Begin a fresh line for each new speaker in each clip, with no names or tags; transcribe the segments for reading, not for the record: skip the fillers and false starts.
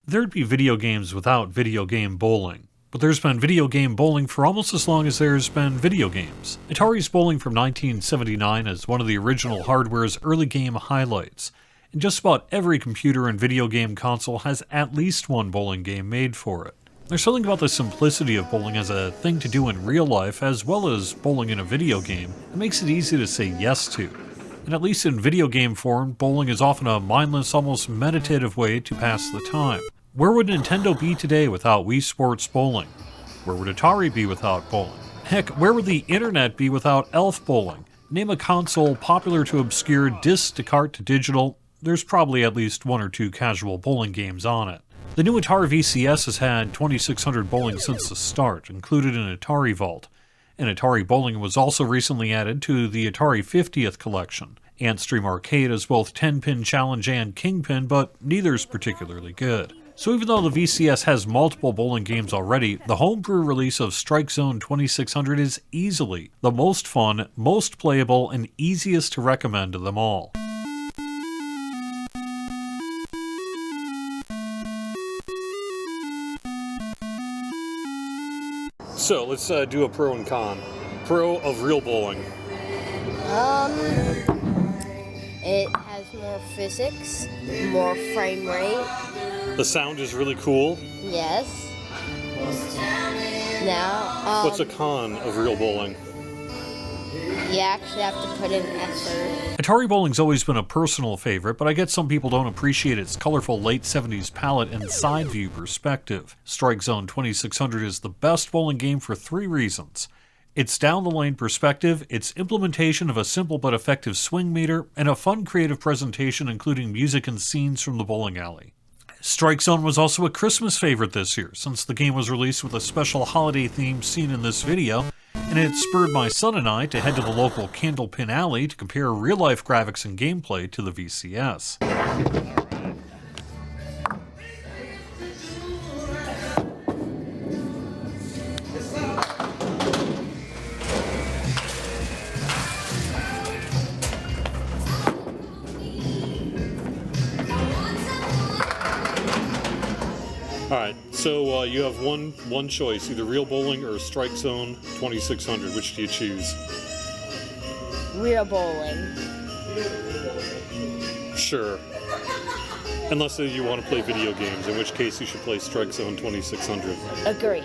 There'd be video games without video game bowling, but there's been video game bowling for almost as long as there's been video games. Atari's bowling from 1979 is one of the original hardware's early game highlights, and just about every computer and video game console has at least one bowling game made for it. There's something about the simplicity of bowling as a thing to do in real life, as well as bowling in a video game, that makes it easy to say yes to. And at least in video game form, bowling is often a mindless, almost meditative way to pass the time. Where would Nintendo be today without Wii Sports Bowling? Where would Atari be without bowling? Heck, where would the internet be without Elf Bowling? Name a console popular to obscure, disc to cart to digital, there's probably at least one or two casual bowling games on it. The new Atari VCS has had 2600 bowling since the start, included in Atari Vault. And Atari Bowling was also recently added to the Atari 50th collection. Antstream Arcade has both 10-pin challenge and kingpin, but neither's particularly good. So even though the VCS has multiple bowling games already, the homebrew release of Strike Zone 2600 is easily the most fun, most playable, and easiest to recommend to them all. So let's do a pro and con. Pro of real bowling.
It has more physics, more frame rate.
The sound is really cool.
Yes. Now,
what's a con of real bowling?
You actually have to put in effort.
Atari bowling's always been a personal favorite, but I get some people don't appreciate its colorful late 70s palette and side view perspective. Strike Zone 2600 is the best bowling game for three reasons: its down-the-lane perspective, its implementation of a simple but effective swing meter, and a fun creative presentation including music and scenes from the bowling alley. Strike Zone was also a Christmas favorite this year, since the game was released with a special holiday theme seen in this video, and it spurred my son and I to head to the local Candlepin Alley to compare real-life graphics and gameplay to the VCS. Alright, so you have one choice, either real bowling or Strike Zone 2600. Which do you choose?
Real bowling.
Sure. Unless you want to play video games, in which case you should play Strike Zone 2600.
Agreed.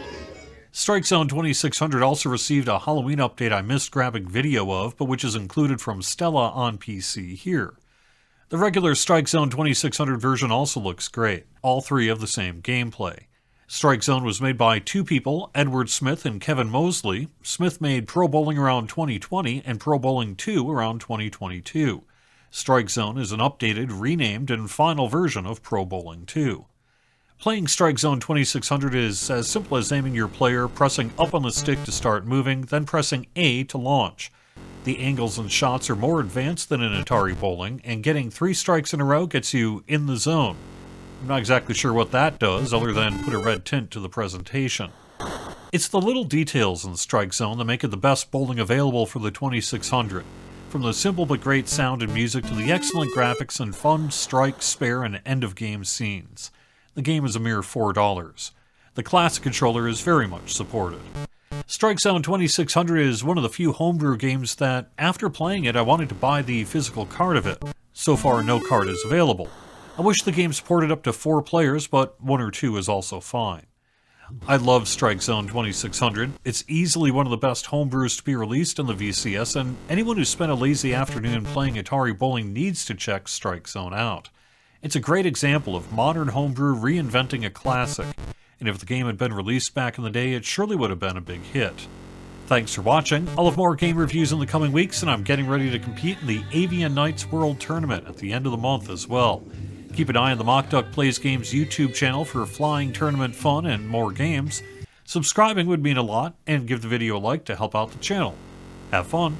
Strike Zone 2600 also received a Halloween update I missed grabbing video of, but which is included from Stella on PC here. The regular Strike Zone 2600 version also looks great. All three have the same gameplay. Strike Zone was made by two people, Edward Smith and Kevin Mosley. Smith made Pro Bowling around 2020 and Pro Bowling 2 around 2022. Strike Zone is an updated, renamed, and final version of Pro Bowling 2. Playing Strike Zone 2600 is as simple as aiming your player, pressing up on the stick to start moving, then pressing A to launch. The angles and shots are more advanced than in Atari Bowling, and getting 3 strikes in a row gets you in the zone. I'm not exactly sure what that does, other than put a red tint to the presentation. It's the little details in Strike Zone that make it the best bowling available for the 2600. From the simple but great sound and music to the excellent graphics and fun strike, spare, and end-of-game scenes. The game is a mere $4. The classic controller is very much supported. Strike Zone 2600 is one of the few homebrew games that, after playing it, I wanted to buy the physical card of it. So far, no card is available. I wish the game supported up to 4 players, but 1 or 2 is also fine. I love Strike Zone 2600. It's easily one of the best homebrews to be released in the VCS, and anyone who spent a lazy afternoon playing Atari Bowling needs to check Strike Zone out. It's a great example of modern homebrew reinventing a classic. And if the game had been released back in the day, it surely would have been a big hit. Thanks for watching. I'll have more game reviews in the coming weeks, and I'm getting ready to compete in the Avian Knights World Tournament at the end of the month as well. Keep an eye on the Mockduck Plays Games YouTube channel for flying tournament fun and more games. Subscribing would mean a lot, and give the video a like to help out the channel. Have fun!